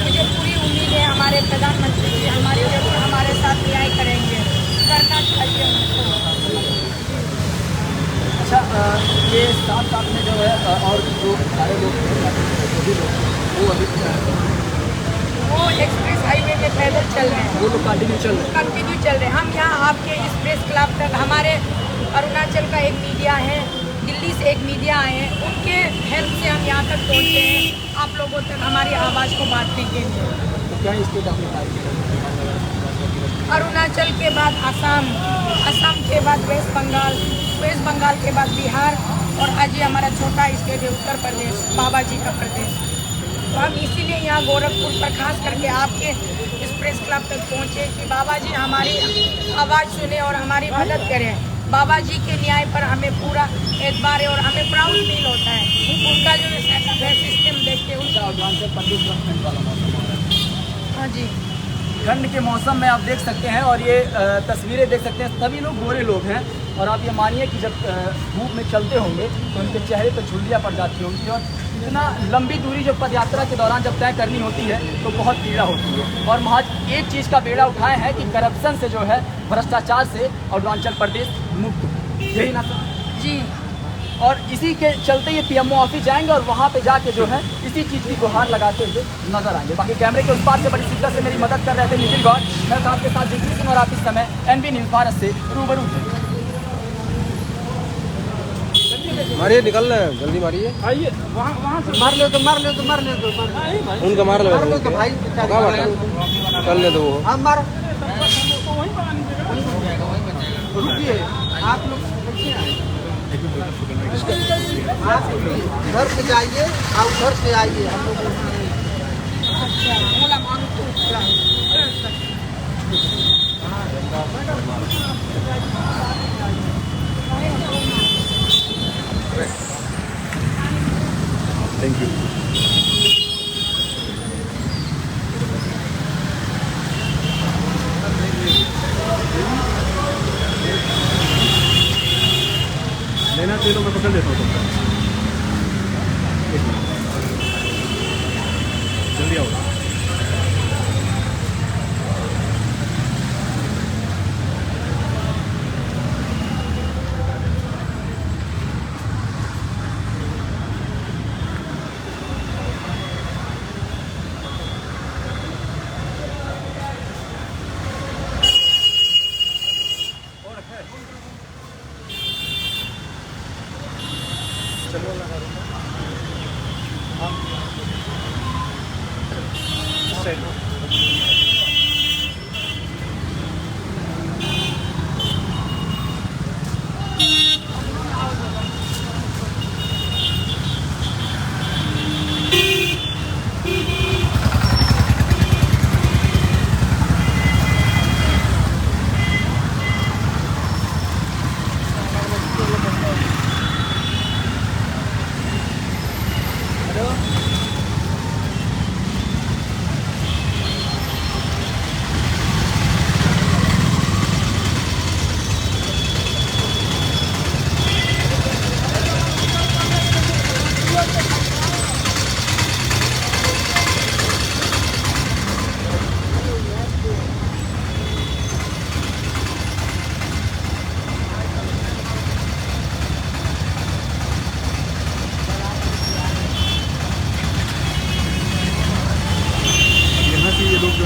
मुझे पूरी उम्मीद है हमारे प्रधानमंत्री जी हमारे जरूर हमारे साथ न्याय करेंगे, करना चाहिए उनको। अच्छा, ये साथ में जो है और जो सारे लोग वो अभी वो एक्सप्रेस हाईवे में पैदल चल रहे हैं, वो लोग कंटिन्यू चल रहे हैं। कंटिन्यू चल रहे हैं। हम यहाँ आपके इस प्रेस क्लब तक, हमारे अरुणाचल का एक मीडिया है, दिल्ली से एक मीडिया आए हैं, उनके हेल्प से हम यहाँ तक पहुँचे हैं, आप लोगों तक हमारी आवाज़ को बांटने के लिए। तो क्या स्टेट आपने अरुणाचल के बाद असम, असम के बाद वेस्ट बंगाल, वेस्ट बंगाल के बाद बिहार, और आज ये हमारा छोटा स्टेट है उत्तर प्रदेश, बाबा जी का प्रदेश। तो हम इसीलिए यहाँ गोरखपुर पर खास करके आपके इस प्रेस क्लब तक पहुँचे कि बाबा जी हमारी आवाज़ सुने और हमारी मदद करें। बाबा जी के न्याय पर हमें पूरा एतबार है और हमें प्राउड फील होता है। उनका जो सेटअप है, सिस्टम देख के उनका। हाँ जी, ठंड के मौसम में आप देख सकते हैं, और ये तस्वीरें देख सकते हैं, सभी लोग गोरे लोग हैं। और आप ये मानिए कि जब धूप में चलते होंगे तो उनके चेहरे पर झुर्रियाँ पड़ जाती होंगी। और इतना लंबी दूरी जो पदयात्रा के दौरान जब तय करनी होती है तो बहुत पीड़ा होती है। और महज एक चीज़ का बेड़ा उठाए हैं कि करप्शन से जो है, भ्रष्टाचार से अरुणाचल प्रदेश मुक्त, यही ना सर? जी। और इसी के चलते ये पीएमओ ऑफिस जाएंगे और वहाँ पे जाके जो है इसी चीज़ की गुहार लगाते हुए नजर आएंगे। बाकी कैमरे के उस पार से बड़ी शिद्दत से मेरी मदद कर रहे थे निखिल गौड़, मैं आपके साथ जिग्री सिंह, और आप इस समय NB न्यूज़ भारत से रूबरू थे। मारिए, निकलना है, जल्दी मारिए। आइए वहाँ से मार ले तो मार ले तो मार ले तो उनका मार ले तो भाई कर ले तो वो मारो। रुकिए, आप लोग आप घर से जाइए और उधर से आइए। हम लोग थैंक यू। लेना चाहिए तो मैं पकड़ लेता हूँ तुमको। जल्दी आओ।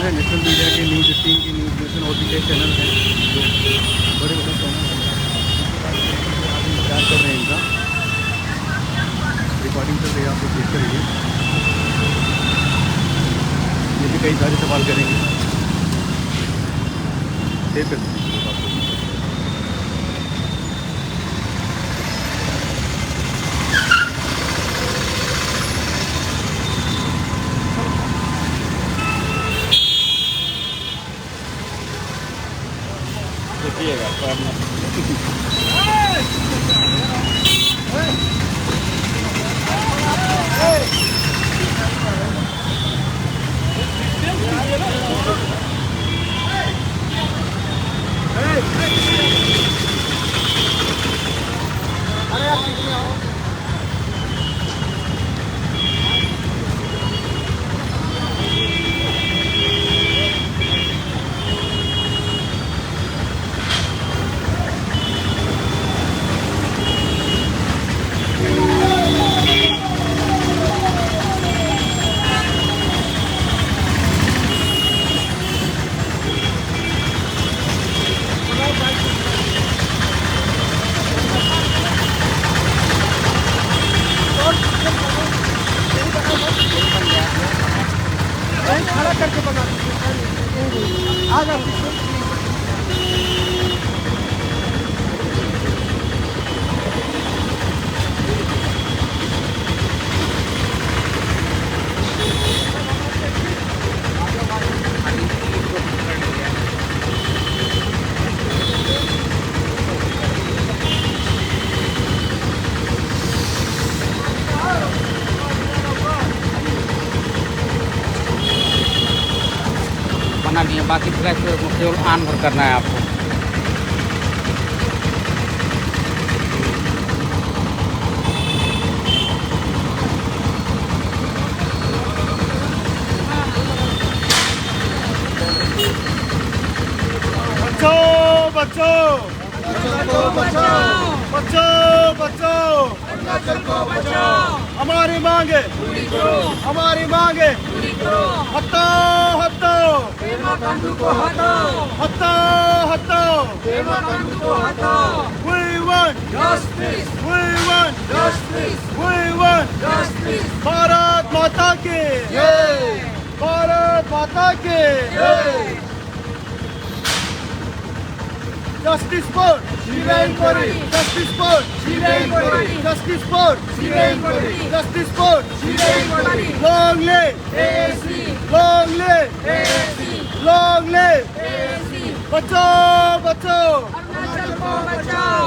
नेशनल मीडिया के न्यूज़ 18 की न्यूज़ नेशन और भी कई चैनल हैं जो बड़े बड़े प्रचार कर रहे हैं। इनका रिकॉर्डिंग चल रही है, आप लोग देख करिए। ये भी कई सारे सवाल करेंगे। देख सकते हैं। देखिएगा बना लिए, बाकी फ्लैश केवल ऑन भर करना है आपको। बचाओ बचाओ, हमारी मांगे हटाओ We want justice, we want Bharat माता की जय, भारत माता की जय। Justice for Shivengori, justice for Shivengori, justice for Shivengori, justice for Shivengori. Long live AAC, long live AAC, long live AAC. बचाओ बचाओ अरुणाचल को बचाओ,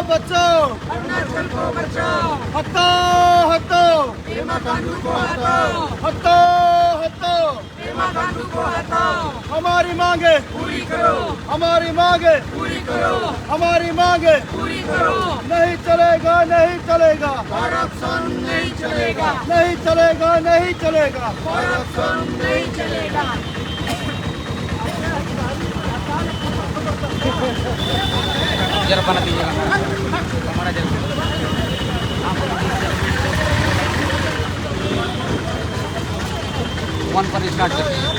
बचाओ अरुणाचल को बचाओ, हटाओ पेमा खांडू को हटाओ, पेमा खांडू को हटाओ, हमारी मांगे पूरी करो, हमारी मांगे पूरी करो, हमारी मांगे पूरी करो। नहीं चलेगा करप्शन नहीं चलेगा, नहीं चलेगा करप्शन नहीं चलेगा। जरा बना दीजिएगा हमारा जरा वन पर स्टार्ट करते हैं।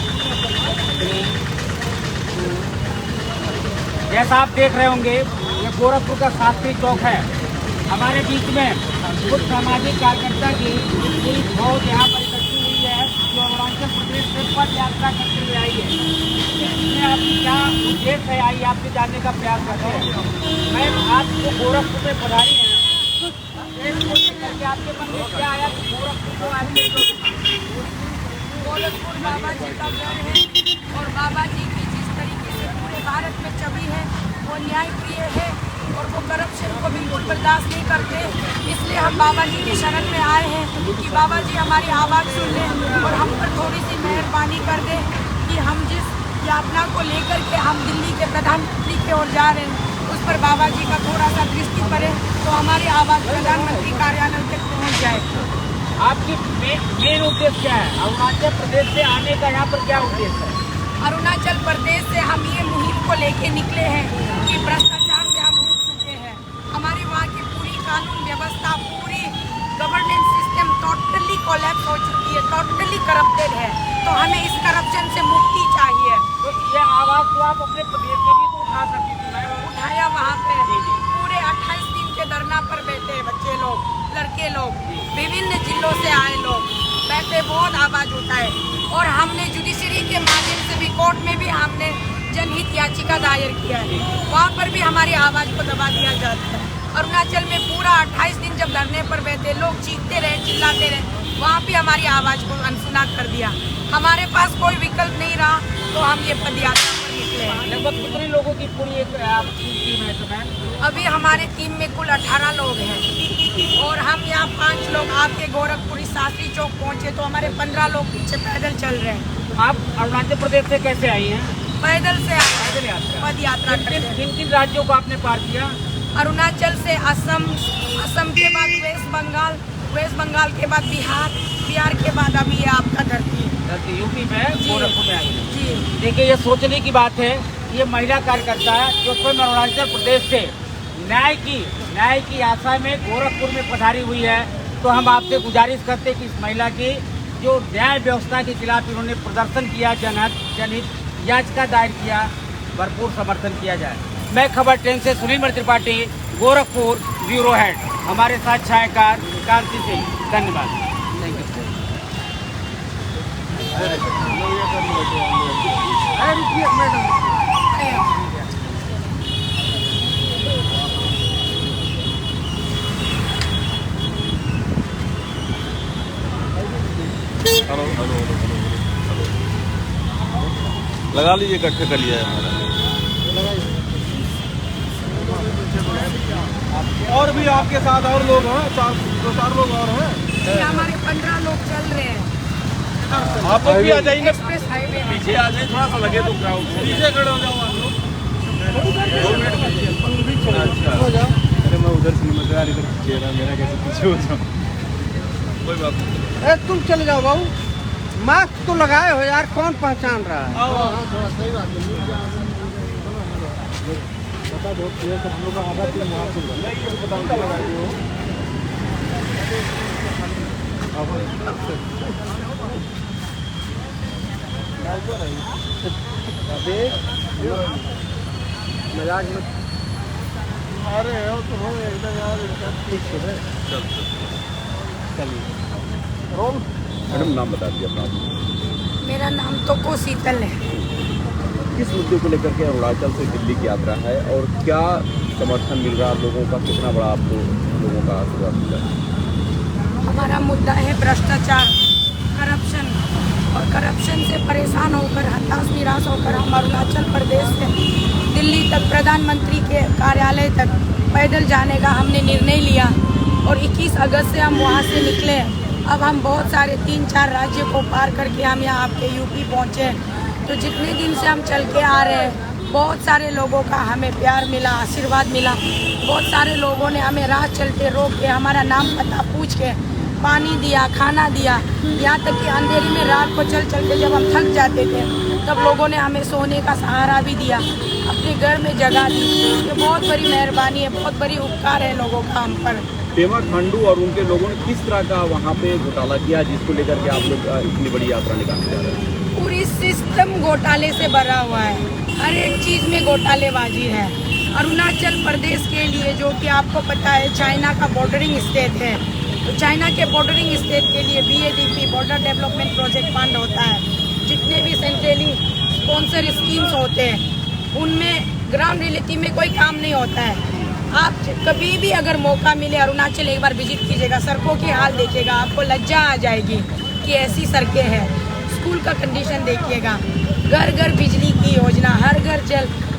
जैसा आप देख रहे होंगे ये गोरखपुर का शास्त्री चौक है। हमारे बीच में कुछ सामाजिक कार्यकर्ता की पूरी फौज यहाँ पर इकट्ठी हुई है जो अरुणाचल प्रदेश से पद यात्रा करते हुए आई है। इसमें आपकी क्या उद्देश्य है, आइए आपसे जानने का प्रयास करते हैं। मैं आपको गोरखपुर में पधारी हैं, करके आपके मन में क्या आया कि गोरखपुर को आइए? गोरखपुर बाबा जी का घर है और बाबा जी की जिस तरीके से पूरे भारत में छवि है वो न्याय प्रिय है और वो करप्शन को बिल्कुल बर्दाश्त नहीं करते। इसलिए हम बाबा जी के शरण में आए हैं कि बाबा जी हमारी आवाज़ सुन लें और हम पर थोड़ी सी मेहरबानी कर दें कि हम जिस यातना को लेकर के हम दिल्ली के प्रधानमंत्री की ओर जा रहे हैं उस पर बाबा जी का थोड़ा सा दृष्टि पड़े तो हमारी आवाज़ प्रधानमंत्री कार्यालय तक पहुँच जाए। आपकी मेन उद्देश्य क्या है? अरुणाचल प्रदेश से आने का यहाँ पर क्या उद्देश्य है? अरुणाचल प्रदेश से हम ये मुहिम को लेके निकले हैं कि भ्रष्टाचार से हम उठ चुके हैं। हमारे वहाँ की पूरी कानून व्यवस्था, पूरी गवर्नेंस सिस्टम टोटली कोलैप्स हो चुकी है, टोटली करप्टेड है। तो हमें इस करप्शन से मुक्ति चाहिए। तो ये आवाज़ को आप अपने प्रदेश में भी तो उठा सकती थी। उठाया वहाँ पे पूरे 28 दिन के धरना पर बैठे बच्चे लोग, लड़के लोग, विभिन्न जिलों से आए लोग बैठे, बहुत आवाज़ उठाए और हमने जुडिशरी के माध्यम से भी कोर्ट में भी हमने जनहित याचिका दायर किया है, वहाँ पर भी हमारी आवाज़ को दबा दिया जाता है। अरुणाचल में पूरा 28 दिन जब धरने पर बैठे, लोग चीखते रहे, चिल्लाते रहे, वहाँ भी हमारी आवाज़ को अनसुना कर दिया। हमारे पास कोई विकल्प नहीं रहा तो हम ये पदयात्रा पर निकले हैं। लगभग कितने लोगों की पूरी एक आपकी टीम है इसमें? अभी हमारे टीम में कुल 18 लोग हैं और हम यहाँ 5 लोग आपके गोरखपुरी शास्त्री चौक पहुँचे तो हमारे 15 लोग पीछे पैदल चल रहे हैं। आप अरुणाचल प्रदेश से कैसे आई हैं? पैदल से पैदल यात्रा। पद यात्रा करते हैं। किन किन राज्यों को आपने पार किया? अरुणाचल से असम, असम के बाद वेस्ट बंगाल, वेस्ट बंगाल के बाद बिहार, बिहार के बाद अभी ये आपका धरती यूपी में गोरखपुर में आई है। जी। देखिए, ये सोचने की बात है, ये महिला कार्यकर्ता है जो स्वयं अरुणाचल प्रदेश से न्याय की आशा में गोरखपुर में पधारी हुई है। तो हम आपसे गुजारिश करते हैं कि इस महिला की जो न्याय व्यवस्था के खिलाफ इन्होंने प्रदर्शन किया, जनहित याचिका दायर किया, भरपूर समर्थन किया जाए। मैं खबर 10 से सुनील त्रिपाठी, गोरखपुर ब्यूरो हेड। हमारे साथ छायाकार कांति सिंह। धन्यवाद। Thank you. अरे रुकिए मैडम। लगा लीजिए, इकट्ठे कर लिया है हमारा। और भी आपके साथ और लोग हैं, 4 लोग और हैं। हमारे 15 लोग चल रहे हैं। आप लोग भी आ जाएंगे, एक्सप्रेस हाईवे में। पीछे आ जाए, थोड़ा सा लगे तो क्राउड पीछे खड़े हो जाओ आप लोग। 2 मिनट अच्छा, अरे मैं उधर से निकल रहा, इधर चेहरा मेरा कैसे पीछे हो जाऊँ? कोई बात नहीं। अरे तुम चले जाओ बाबू, मास्क तो लगाए हो यार, कौन पहचान रहा है? पता बहुत क्लियर से हम लोग का आधा टीम वहाँ से मजाक में अरे हो तो हो एकदम यार, चलिए रोल। मैडम नाम बता दिया अपना। मेरा नाम तो को शीतल है। किस मुद्दे को लेकर के अरुणाचल से दिल्ली की यात्रा है और क्या समर्थन मिल रहा है लोगों का? कितना बड़ा आपको लोगों का आशीर्वाद मिला? हमारा मुद्दा है भ्रष्टाचार, करप्शन, और करप्शन से परेशान होकर, हताश निराश होकर हम अरुणाचल प्रदेश से दिल्ली तक, प्रधानमंत्री के कार्यालय तक पैदल जाने का हमने निर्णय लिया और 21 अगस्त से हम वहाँ से निकले। अब हम बहुत सारे 3-4 राज्यों को पार करके हम यहाँ आपके यूपी पहुँचे। तो जितने दिन से हम चल के आ रहे हैं, बहुत सारे लोगों का हमें प्यार मिला, आशीर्वाद मिला। बहुत सारे लोगों ने हमें राह चलते रोक के, हमारा नाम पता पूछ के पानी दिया, खाना दिया। यहाँ तक कि अंधेरी में रात को चल चल के जब हम थक जाते थे तब लोगों ने हमें सोने का सहारा भी दिया, अपने घर में जगह दी। ये बहुत बड़ी मेहरबानी है, बहुत बड़ी उपकार है लोगों का हम पर। पेमा खांडू और उनके लोगों ने किस तरह का वहाँ पे घोटाला किया जिसको लेकर के आप लोग इतनी बड़ी यात्रा निकालने जा रहे हैं? पूरी सिस्टम घोटाले से भरा हुआ है, हर एक चीज़ में घोटालेबाजी है। अरुणाचल प्रदेश के लिए, जो कि आपको पता है चाइना का बॉर्डरिंग स्टेट है, तो चाइना के बॉर्डरिंग स्टेट के लिए BADP border development project fund होता है। जितने भी सेंट्रली स्पॉन्सर स्कीम्स होते हैं उनमें ग्राउंड रियलिटी में कोई काम नहीं होता है। आप कभी भी अगर मौका मिले अरुणाचल एक बार विजिट कीजिएगा, सड़कों की हाल देखिएगा, आपको लज्जा आ जाएगी कि ऐसी सड़कें हैं। स्कूल का कंडीशन देखिएगा, घर घर बिजली की योजना, हर घर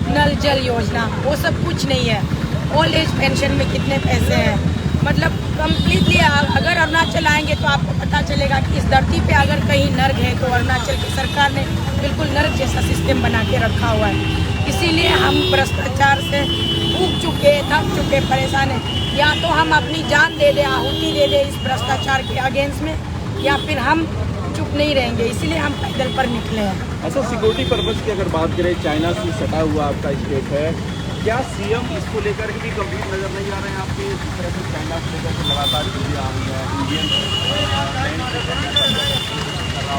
नल जल योजना, वो सब कुछ नहीं है। ओल्ड एज पेंशन में कितने पैसे हैं, मतलब कम्प्लीटली अगर अरुणाचल आएंगे तो आपको पता चलेगा कि इस धरती पे अगर कहीं नर्क है तो अरुणाचल की सरकार ने बिल्कुल नर्क जैसा सिस्टम बना के रखा हुआ है। इसीलिए हम भ्रष्टाचार से ऊब चुके, थक चुके, परेशान हैं। या तो हम अपनी जान दे दे, आहुति दे दे इस भ्रष्टाचार के अगेंस्ट में, या फिर हम चुप नहीं रहेंगे। इसीलिए हम पैदल पर निकले हैं। अच्छा, सिक्योरिटी पर्पज की अगर बात करें, चाइना से सटा हुआ आपका स्टेट है, क्या सीएम इसको लेकर के भी गंभीर नजर नहीं आ रहे हैं आपके? जिस तरह से चाइना को लेकर के लगातार चीजें आ रही है, इंडियन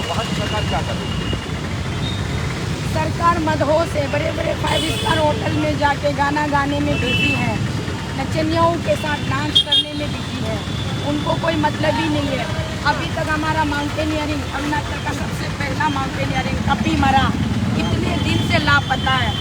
वहाँ की सरकार क्या कर रही है? सरकार मदहोश है, बड़े बड़े 5 स्टार होटल में जाके गाना गाने में बिजी है, नचनियों के साथ डांस करने में बिजी है, उनको कोई मतलब ही नहीं है। अभी तक हमारा माउंटेनियरिंग, अरुणाचल का सबसे पहला माउंटेनियरिंग कभी मरा, कितने दिन से लापता है।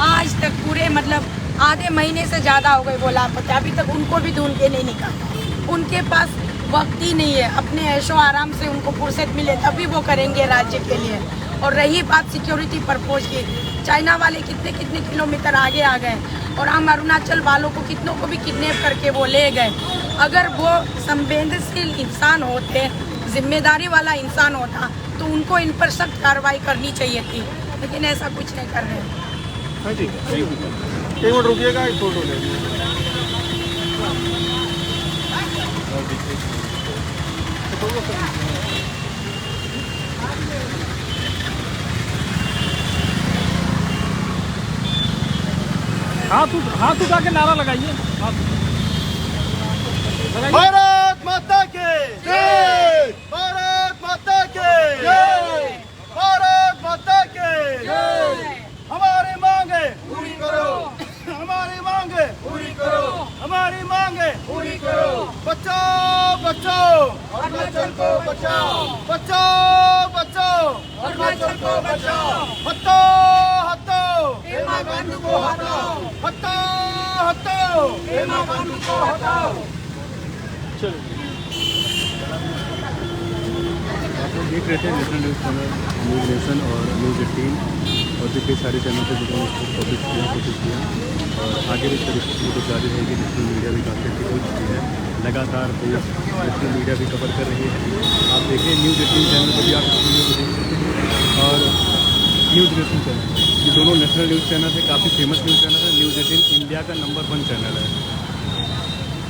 आज तक पूरे मतलब आधे महीने से ज़्यादा हो गए वो लापता, अभी तक उनको भी ढूंढ के नहीं निकाला। उनके पास वक्त ही नहीं है, अपने ऐशो आराम से उनको फुर्सत मिले तभी वो करेंगे राज्य के लिए। और रही बात सिक्योरिटी परपोज की, चाइना वाले कितने कितने किलोमीटर आगे आ गए और हम अरुणाचल वालों को कितनों को भी किडनैप करके वो ले गए। अगर वो संवेदनशील इंसान होते, जिम्मेदारी वाला इंसान होता तो उनको इन पर सख्त कार्रवाई करनी चाहिए थी, लेकिन ऐसा कुछ नहीं कर रहे हैं। हाँ ठीक है, एक मिनट रुकिएगा, एक फोटो ले हाथ उठा के नारा लगाइए। भारत माता के जय, भारत माता के जय, भारत माता के जय। हमारी मांगे पूरी करो, हमारी मांगे पूरी करो, हमारी मांगे पूरी करो। बचाओ बचाओ अरुणाचल को बचाओ, बचाओ बचाओ अरुणाचल को बचाओ। हटाओ हटाओ पेमा खांडू को हटाओ, हटाओ हटाओ पेमा खांडू को हटाओ। आप लोग देख रहे थे national news channel, news nation और न्यूज़ 18 और भी कई सारे चैनल थे जिन्होंने इसको पब्लिश किया, कोशिश किया और आगे भी इस तरीके की कोशिश जारी रहेगी। नेशनल मीडिया भी काफ़ी अच्छी हो चुकी है, लगातार नेशनल मीडिया भी कवर कर रही है। आप देखिए न्यूज़ 18 चैनल पर भी आप इस वीडियो को देख सकते हैं और न्यूज़ नेशन चैनल, ये दोनों नेशनल न्यूज़ चैनल है, काफ़ी फेमस न्यूज़ चैनल है। न्यूज़ 18 इंडिया का नंबर 1 चैनल है,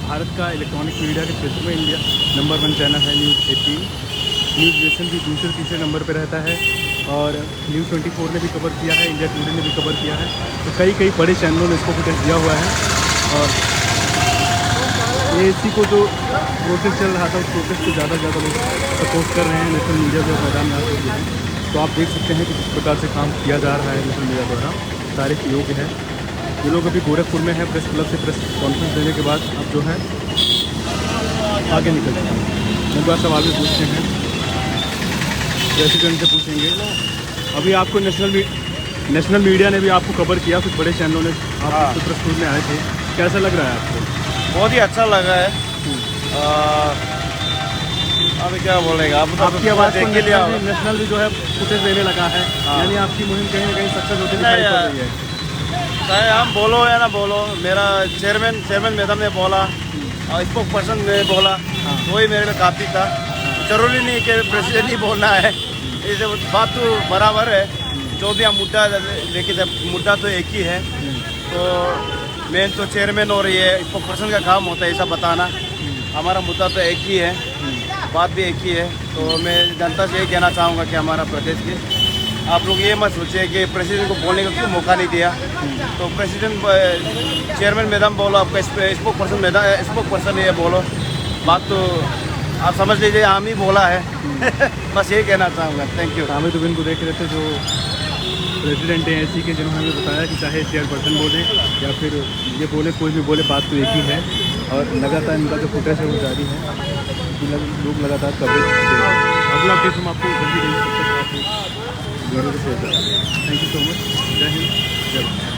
भारत का इलेक्ट्रॉनिक मीडिया के क्षेत्र में इंडिया नंबर 1 चैनल है न्यूज़ 18। न्यूज़ नेशन भी दूसरे तीसरे नंबर पर रहता है और न्यूज़ 24 ने भी कवर किया है, इंडिया टुडे ने भी कवर किया है। तो कई बड़े चैनलों ने इसको फुटेज दिया हुआ है और ये इसी को जो प्रोसेस चल रहा था उस प्रोसेस को ज़्यादा से ज़्यादा लोग सपोर्ट कर रहे हैं। नेशनल मीडिया जो मैदान में आते हैं तो आप देख सकते हैं कि किस प्रकार से काम किया जा रहा है नेशनल मीडिया द्वारा, तारीफ योग्य है। ये लोग अभी गोरखपुर में है, प्रेस क्लब से प्रेस कॉन्फ्रेंस देने के बाद अब जो है आगे निकल जाए हैं। एक बार सवाल भी पूछते हैं, प्रेसिडेंट से पूछेंगे। अभी आपको नेशनल मीडिया ने भी आपको कवर किया, कुछ बड़े चैनलों ने आप प्रस्तुत में आए थे, कैसा लग रहा है आपको? बहुत ही अच्छा लगा है। अभी क्या बोलेगा आप, आपकी आवाज़ को नेशनल भी जो है फुटेज देने लगा है, यानी आपकी मुहिम कहीं ना कहीं सक्सेस होती दिखाई पड़ रही है। चाहे हम बोलो या ना बोलो, मेरा चेयरमैन मैडम ने बोला और स्पोक पर्सन ने बोला, वही मेरे लिए काफ़ी था। जरूरी नहीं कि प्रेसिडेंट ही बोलना है, इसे बात तो बराबर है। जो भी हम मुद्दा लेके, मुद्दा तो एक ही है, तो मेन तो चेयरमैन और ये स्पोक पर्सन का काम होता है ऐसा बताना। हमारा मुद्दा तो एक ही है, बात भी एक ही है। तो मैं जनता से यही कहना चाहूँगा कि हमारा प्रदेश के आप लोग ये मत सोचिए कि प्रेसिडेंट को बोलने का क्यों मौका नहीं दिया। तो प्रेसिडेंट चेयरमैन मैडम बोलो, आपका स्पोक पर्सन ये बोलो, बात तो आप समझ लीजिए हम ही बोला है। बस यही कहना चाहूँगा। Thank you. हामिद उबिन को देख रहे थे जो प्रेसिडेंट हैं ऐसी के, जिन्होंने हमें बताया कि चाहे चेयरपर्सन बोले या फिर ये बोले, कोई भी बोले, बात तो एक ही है। और लगातार इनका जो फुटेज है वो जारी है, लोग लगातार कवरेज दे रहे हैं। अगला अपडेट हम आपको जल्दी दे सकते हैं, वीडियो को शेयर करें। Thank you so much. जय हिंद, जय भारत।